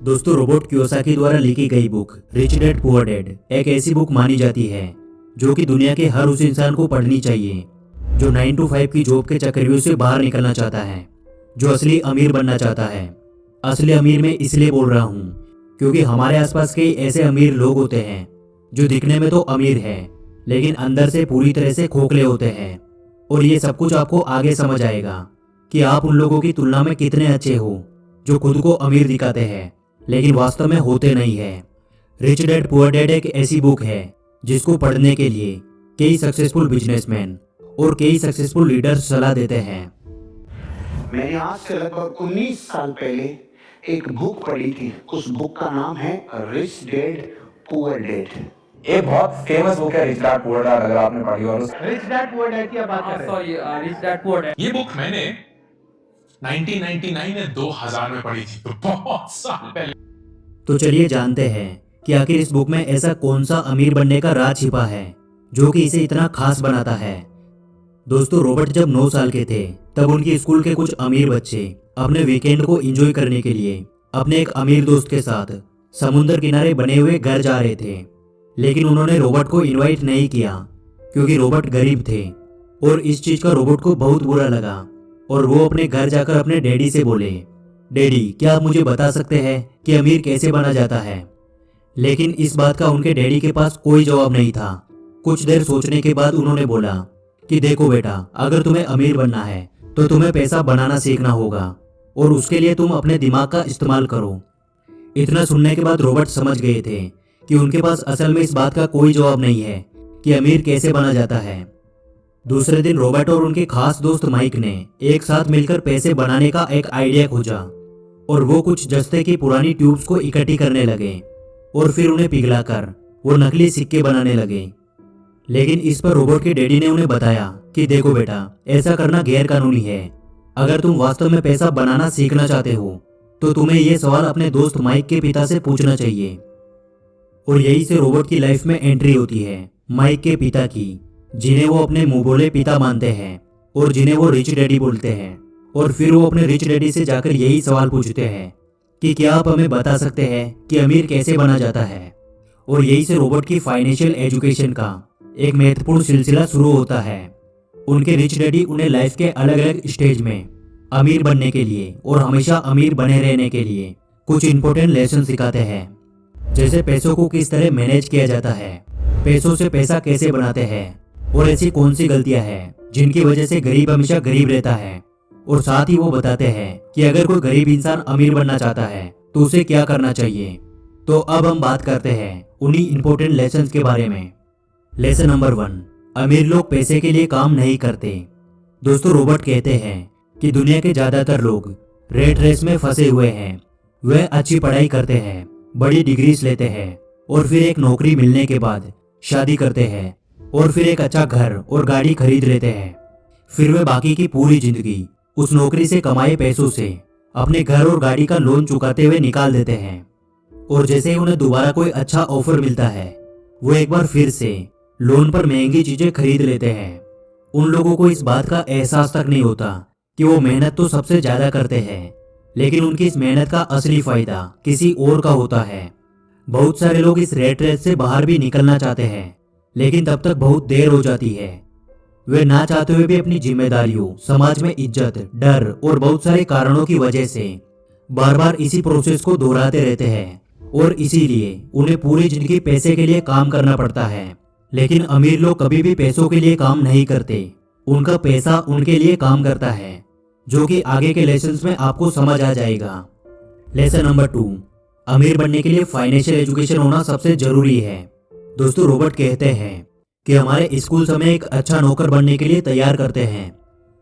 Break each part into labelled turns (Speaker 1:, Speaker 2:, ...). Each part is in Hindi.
Speaker 1: दोस्तों, रोबर्ट कियोसाकी द्वारा लिखी गई book rich dad poor dad एक ऐसी बुक मानी जाती है जो कि दुनिया के हर उस इंसान को पढ़नी चाहिए जो 9 to 5 की जॉब के चक्रव्यूह से बाहर निकलना चाहता है, जो असली अमीर बनना चाहता है। असली अमीर मैं इसलिए बोल रहा हूँ क्योंकि हमारे आसपास कई ऐसे अमीर लोग होते हैं जो दिखने में तो अमीर है लेकिन अंदर से पूरी तरह से खोखले होते हैं। और ये सब कुछ आपको आगे समझ आएगा कि आप उन लोगों की तुलना में कितने अच्छे हो जो खुद को अमीर दिखाते हैं लेकिन वास्तव में होते नहीं है। रिच डैड पुअर डैड एक ऐसी बुक है जिसको पढ़ने के लिए कई सक्सेसफुल बिजनेसमैन और कई सक्सेसफुल लीडर्स सलाह देते हैं।
Speaker 2: मैंने आज से लगभग 19 साल पहले एक बुक पढ़ी थी। उस बुक का नाम है रिच डैड पुअर डैड।
Speaker 3: एक बहुत फेमस बुक है रिच डैड पुअर डैड, अगर आपने पढ़ी हो।
Speaker 2: रिच डैड पुअर डैड की आप बात कर रहे हैं?
Speaker 4: Sorry, rich dad poor dad.
Speaker 5: ये बुक मैंने 1999 या 2000 में पढ़ी थी, तो बहुत साल पहले।
Speaker 1: तो चलिए जानते हैं कि आखिर इस बुक में ऐसा कौन सा अमीर बनने का राज छिपा है जो कि इसे इतना खास बनाता है। दोस्तों, रॉबर्ट जब 9 साल के थे तब उनकी स्कूल के कुछ अमीर बच्चे अपने वीकेंड को एंजॉय करने के लिए अपने एक अमीर दोस्त के साथ समुद्र किनारे बने हुए घर जा रहे थे। लेकिन उन्होंने रॉबर्ट को इनवाइट नहीं किया क्योंकि रॉबर्ट गरीब थे और इस चीज का रॉबर्ट को बहुत बुरा लगा और वो अपने घर जाकर अपने डैडी से बोले, डैडी क्या आप मुझे बता सकते हैं कि अमीर कैसे बना जाता है। लेकिन इस बात का उनके डैडी के पास कोई जवाब नहीं था। कुछ देर सोचने के बाद उन्होंने बोला कि देखो बेटा, अगर तुम्हें अमीर बनना है तो तुम्हें पैसा बनाना सीखना होगा और उसके लिए तुम अपने दिमाग का इस्तेमाल करो। इतना सुनने के बाद रॉबर्ट समझ गए थे कि उनके पास असल में इस बात का कोई जवाब नहीं है कि अमीर कैसे बना जाता है। दूसरे दिन रॉबर्ट और उनके खास दोस्त माइक ने एक साथ मिलकर पैसे बनाने का एक आइडिया खोजा और वो कुछ जस्ते की पुरानी ट्यूब्स को इकट्ठी करने लगे और फिर उन्हें पिघलाकर वो नकली सिक्के बनाने लगे। लेकिन इस पर रॉबर्ट के डैडी ने उन्हें बताया कि देखो बेटा, ऐसा करना गैर कानूनी है। अगर तुम वास्तव में पैसा बनाना सीखना चाहते हो तो तुम्हें ये सवाल अपने दोस्त माइक के पिता से पूछना चाहिए। और यही से रॉबर्ट की लाइफ में एंट्री होती है माइक के पिता की, जिन्हें वो अपने मुंह बोले पिता मानते हैं और जिन्हें वो रिच डैडी बोलते हैं। और फिर वो अपने रिच डैडी से जाकर यही सवाल पूछते हैं कि क्या आप हमें बता सकते हैं कि अमीर कैसे बना जाता है। और यही से रॉबर्ट की फाइनेंशियल एजुकेशन का एक महत्वपूर्ण सिलसिला शुरू होता है। उनके रिच डैडी उन्हें लाइफ के अलग अलग स्टेज में अमीर बनने के लिए और हमेशा अमीर बने रहने के लिए कुछ इंपॉर्टेंट लेसन सिखाते हैं, जैसे पैसों को किस तरह मैनेज किया जाता है, पैसों से पैसा कैसे बनाते हैं और ऐसी कौन सी गलतियां हैं जिनकी वजह से गरीब हमेशा गरीब रहता है। और साथ ही वो बताते हैं कि अगर कोई गरीब इंसान अमीर बनना चाहता है तो उसे क्या करना चाहिए। तो अब हम बात करते हैं उन्हीं इंपॉर्टेंट लेसन्स के बारे में। लेसन नंबर 1, अमीर लोग पैसे के लिए काम नहीं करते। दोस्तों, रॉबर्ट कहते हैं कि दुनिया के ज्यादातर लोग रेट रेस में फंसे हुए हैं। वे अच्छी पढ़ाई करते हैं, बड़ी डिग्रीज लेते हैं और फिर एक नौकरी मिलने के बाद शादी करते हैं और फिर एक अच्छा घर और गाड़ी खरीद लेते हैं। फिर वे बाकी की पूरी जिंदगी उस नौकरी से कमाए पैसों से अपने घर और गाड़ी का लोन चुकाते हुए निकाल देते हैं। और जैसे ही उन्हें दोबारा कोई अच्छा ऑफर मिलता है वो एक बार फिर से लोन पर महंगी चीजें खरीद लेते हैं। उन लोगों को इस बात का एहसास तक नहीं होता कि वो मेहनत तो सबसे ज्यादा करते हैं, लेकिन उनकी इस मेहनत का असली फायदा किसी और का होता है। बहुत सारे लोग इस रेट रेस से बाहर भी निकलना चाहते हैं लेकिन तब तक बहुत देर हो जाती है। वे ना चाहते हुए भी अपनी जिम्मेदारियों, समाज में इज्जत, डर और बहुत सारे कारणों की वजह से बार बार इसी प्रोसेस को दोहराते रहते हैं और इसीलिए उन्हें पूरी जिंदगी पैसे के लिए काम करना पड़ता है। लेकिन अमीर लोग कभी भी पैसों के लिए काम नहीं करते, उनका पैसा उनके लिए काम करता है, जो कि आगे के लेसन्स में आपको समझ आ जाएगा। लेसन नंबर 2, अमीर बनने के लिए फाइनेंशियल एजुकेशन होना सबसे जरूरी है। दोस्तों, रॉबर्ट कहते हैं कि हमारे स्कूल हमें एक अच्छा नौकर बनने के लिए तैयार करते हैं।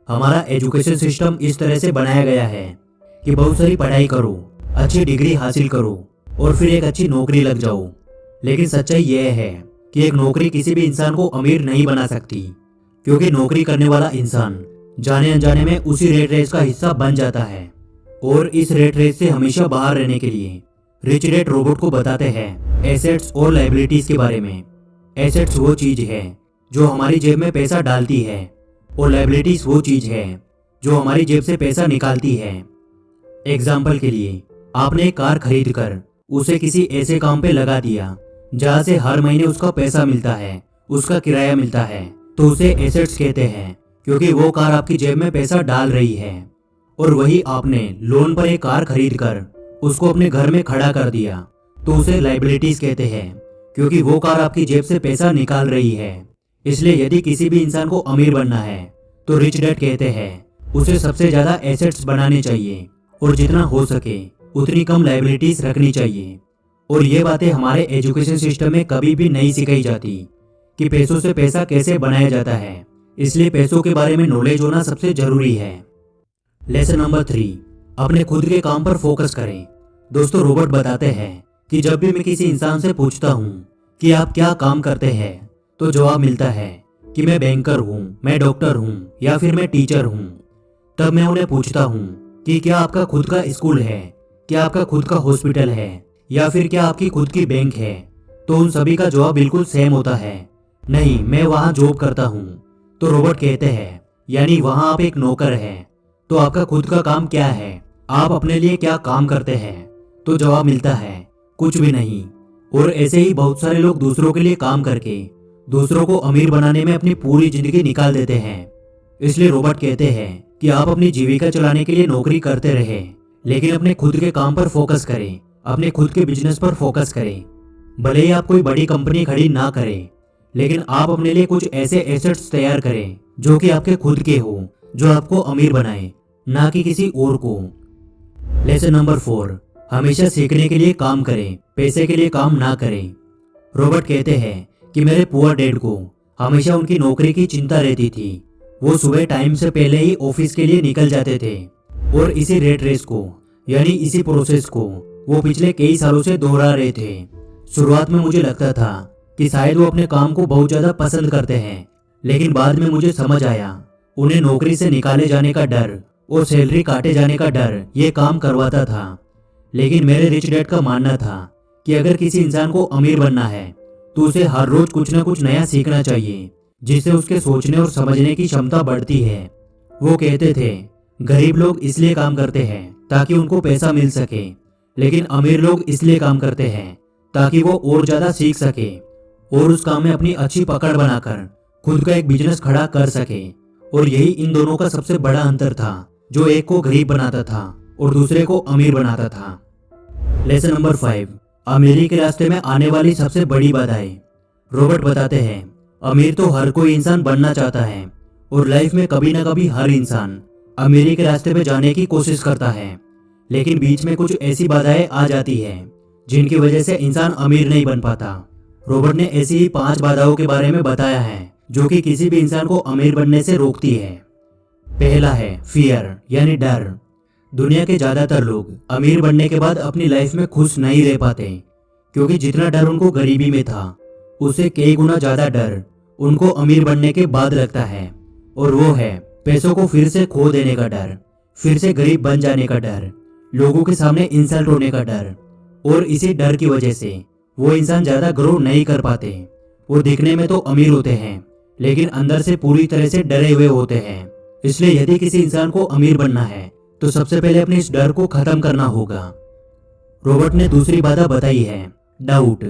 Speaker 1: हमारा एजुकेशन सिस्टम इस तरह से बनाया गया है कि बहुत सारी पढ़ाई करो, अच्छी डिग्री हासिल करो और फिर एक अच्छी नौकरी लग जाओ। लेकिन सच्चाई यह है कि एक नौकरी किसी भी इंसान को अमीर नहीं बना सकती, क्योंकि नौकरी करने वाला इंसान जाने अनजाने में उसी रेट रेस का हिस्सा बन जाता है। और इस रेट रेस से हमेशा बाहर रहने के लिए रिच डैड रॉबर्ट को बताते हैं एसेट्स और लायबिलिटीज के बारे में। एसेट्स वो चीज है जो हमारी जेब में पैसा डालती है और लायबिलिटीज वो चीज है जो हमारी जेब से पैसा निकालती है। एग्जाम्पल के लिए आपने एक कार खरीद कर उसे किसी ऐसे काम पे लगा दिया जहाँ से हर महीने उसका पैसा मिलता है, उसका किराया मिलता है, तो उसे एसेट्स कहते हैं, क्योंकि वो कार आपकी जेब में पैसा डाल रही है। और वही आपने लोन पर एक कार खरीद कर उसको अपने घर में खड़ा कर दिया, तो उसे लाइबिलिटीज कहते हैं, क्योंकि वो कार आपकी जेब से पैसा निकाल रही है। इसलिए यदि किसी भी इंसान को अमीर बनना है तो रिच डैड कहते हैं उसे सबसे ज्यादा एसेट्स बनाने चाहिए और जितना हो सके उतनी कम लाइबिलिटीज रखनी चाहिए। और ये बातें हमारे एजुकेशन सिस्टम में कभी भी नहीं सिखाई जाती कि पैसों से पैसा कैसे बनाया जाता है। इसलिए पैसों के बारे में नॉलेज होना सबसे जरूरी है। लेसन नंबर 3, अपने खुद के काम पर फोकस करें। दोस्तों, रॉबर्ट बताते हैं कि जब भी मैं किसी इंसान से पूछता हूँ कि आप क्या काम करते हैं, तो जवाब मिलता है कि मैं बैंकर हूँ, मैं डॉक्टर हूँ या फिर मैं टीचर हूँ। तब मैं उन्हें पूछता हूँ कि क्या आपका खुद का स्कूल है, क्या आपका खुद का हॉस्पिटल है या फिर क्या आपकी खुद की बैंक है, तो उन सभी का जवाब बिल्कुल सेम होता है, नहीं, मैं वहाँ जॉब करता हूँ। तो रॉबर्ट कहते हैं यानी वहाँ आप एक नौकर हैं। तो आपका खुद का काम क्या है, आप अपने लिए क्या काम करते हैं? तो जवाब मिलता है कुछ भी नहीं। और ऐसे ही बहुत सारे लोग दूसरों के लिए काम करके दूसरों को अमीर बनाने में अपनी पूरी जिंदगी निकाल देते हैं। इसलिए रॉबर्ट कहते हैं कि आप अपनी जीविका चलाने के लिए नौकरी करते रहे, लेकिन अपने खुद के काम पर फोकस करें, अपने खुद के बिजनेस पर फोकस करें। भले ही आप कोई बड़ी कंपनी खड़ी ना करें, लेकिन आप अपने लिए कुछ ऐसे एसेट्स तैयार करें जो कि आपके खुद के हो, जो आपको अमीर बनाए, ना कि किसी और को। लेसन नंबर 4, हमेशा सीखने के लिए काम करें, पैसे के लिए काम ना करें। रॉबर्ट कहते हैं कि मेरे पुअर डैड को हमेशा उनकी नौकरी की चिंता रहती थी। वो सुबह टाइम से पहले ही ऑफिस के लिए निकल जाते थे और इसी रेट रेस को यानी इसी प्रोसेस को वो पिछले कई सालों से दोहरा रहे थे। शुरुआत में मुझे लगता था कि शायद वो अपने काम को बहुत ज्यादा पसंद करते हैं, लेकिन बाद में मुझे समझ आया उन्हें नौकरी से निकाले जाने का डर और सैलरी काटे जाने का डर ये काम करवाता था। लेकिन मेरे रिच डैड का मानना था कि अगर किसी इंसान को अमीर बनना है तो उसे हर रोज कुछ ना कुछ नया सीखना चाहिए, जिससे उसके सोचने और समझने की क्षमता बढ़ती है। वो कहते थे गरीब लोग इसलिए काम करते हैं ताकि उनको पैसा मिल सके, लेकिन अमीर लोग इसलिए काम करते हैं ताकि वो और ज्यादा सीख सके और उस काम में अपनी अच्छी पकड़ बनाकर खुद का एक बिजनेस खड़ा कर सके। और यही इन दोनों का सबसे बड़ा अंतर था, जो एक को गरीब बनाता था और दूसरे को अमीर बनाता था। लेसन नंबर 5, अमीरी के रास्ते में आने वाली सबसे बड़ी बाधाएं। रॉबर्ट बताते हैं अमीर तो हर कोई इंसान बनना चाहता है और लाइफ में कभी ना कभी हर इंसान अमीरी के रास्ते पे जाने की कोशिश करता है, लेकिन बीच में कुछ ऐसी बाधाएं आ जाती है जिनकी वजह से इंसान अमीर नहीं बन पाता। रॉबर्ट ने ऐसी ही 5 बाधाओं के बारे में बताया है जो कि किसी भी इंसान को अमीर बनने से रोकती है। पहला है फियर यानी डर। दुनिया के ज्यादातर लोग अमीर बनने के बाद अपनी लाइफ में खुश नहीं रह पाते, क्योंकि जितना डर उनको गरीबी में था उससे कई गुना ज्यादा डर उनको अमीर बनने के बाद लगता है, और वो है पैसों को फिर से खो देने का डर, फिर से गरीब बन जाने का डर, लोगों के सामने इंसल्ट होने का डर। और इसी डर की वजह से वो इंसान ज्यादा ग्रो नहीं कर पाते। वो दिखने में तो अमीर होते हैं, लेकिन अंदर से पूरी तरह से डरे हुए होते हैं। इसलिए यदि किसी इंसान को अमीर बनना है तो सबसे पहले अपने इस डर को खत्म करना होगा। रॉबर्ट ने दूसरी बाधा बताई है डाउट।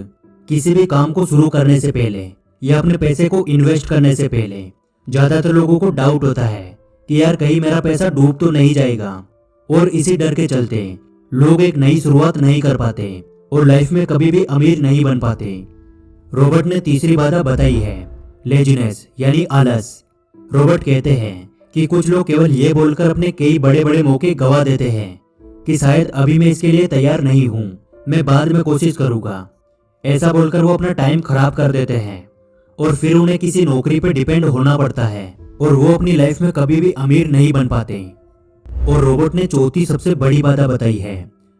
Speaker 1: किसी भी काम को शुरू करने से पहले या अपने पैसे को इन्वेस्ट करने से पहले ज्यादातर लोगों को डाउट होता है कि यार कहीं मेरा पैसा डूब तो नहीं जाएगा, और इसी डर के चलते लोग एक नई शुरुआत नहीं कर पाते और लाइफ में कभी भी अमीर नहीं बन पाते। रॉबर्ट ने तीसरी बाधा बताई है लेजीनेस यानी आलस। रॉबर्ट कहते हैं कि कुछ लोग केवल ये बोलकर अपने कई बड़े बड़े मौके गवा देते हैं कि शायद अभी मैं इसके लिए तैयार नहीं हूँ, मैं बाद में कोशिश करूंगा। ऐसा बोलकर वो अपना टाइम खराब कर देते हैं और फिर उन्हें किसी नौकरी पर डिपेंड होना पड़ता है और वो अपनी लाइफ में कभी भी अमीर नहीं बन पाते। और रॉबर्ट ने चौथी सबसे बड़ी बाधा बताई है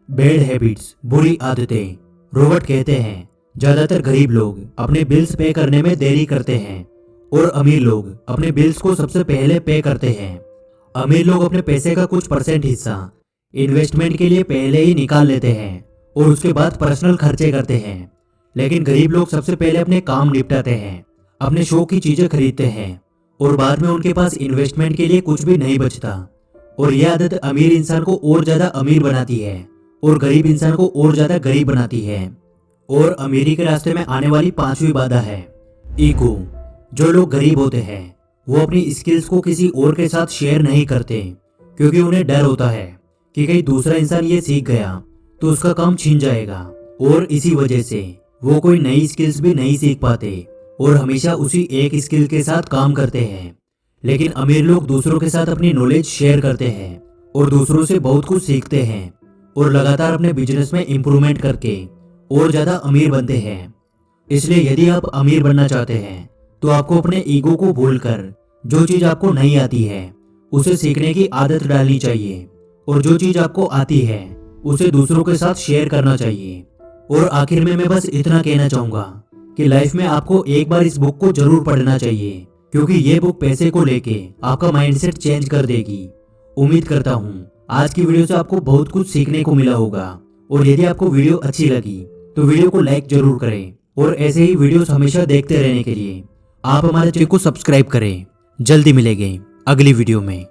Speaker 1: बैड हैबिट्स, बुरी आदतें। रॉबर्ट कहते हैं ज्यादातर गरीब लोग अपने बिल्स पे करने में देरी करते हैं और अमीर लोग अपने बिल्स को सबसे पहले पे करते हैं। अमीर लोग अपने पैसे का कुछ % हिस्सा इन्वेस्टमेंट के लिए पहले ही निकाल लेते हैं और उसके बाद पर्सनल खर्चे करते हैं, लेकिन गरीब लोग सबसे पहले अपने काम निपटाते हैं, अपने शौक की चीजें खरीदते हैं और बाद में उनके पास इन्वेस्टमेंट के लिए कुछ भी नहीं बचता। और यह आदत अमीर इंसान को और ज्यादा अमीर बनाती है और गरीब इंसान को और ज्यादा गरीब बनाती है। और अमीरी के रास्ते में आने वाली 5वीं बाधा है ईगो। जो लोग गरीब होते हैं वो अपनी स्किल्स को किसी और के साथ शेयर नहीं करते, क्योंकि उन्हें डर होता है कि कहीं दूसरा इंसान ये सीख गया तो उसका काम छीन जाएगा। और इसी वजह से वो कोई नई स्किल्स भी नहीं सीख पाते और हमेशा उसी एक स्किल के साथ काम करते हैं। लेकिन अमीर लोग दूसरों के साथ अपनी नॉलेज शेयर करते हैं और दूसरों से बहुत कुछ सीखते हैं और लगातार अपने बिजनेस में इंप्रूवमेंट करके और ज्यादा अमीर बनते हैं। इसलिए यदि आप अमीर बनना चाहते हैं तो आपको अपने ईगो को भूलकर जो चीज आपको नहीं आती है उसे सीखने की आदत डालनी चाहिए, और जो चीज आपको आती है उसे दूसरों के साथ शेयर करना चाहिए। और आखिर में मैं बस इतना कहना चाहूंगा कि लाइफ में आपको एक बार इस बुक को जरूर पढ़ना चाहिए, क्योंकि ये बुक पैसे को लेके आपका माइंडसेट चेंज कर देगी। उम्मीद करता हूँ आज की वीडियो से आपको बहुत कुछ सीखने को मिला होगा। और यदि आपको वीडियो अच्छी लगी तो वीडियो को लाइक जरूर करें, और ऐसे ही वीडियोस हमेशा देखते रहने के लिए आप हमारे चैनल को सब्सक्राइब करें। जल्दी मिलेंगे अगली वीडियो में।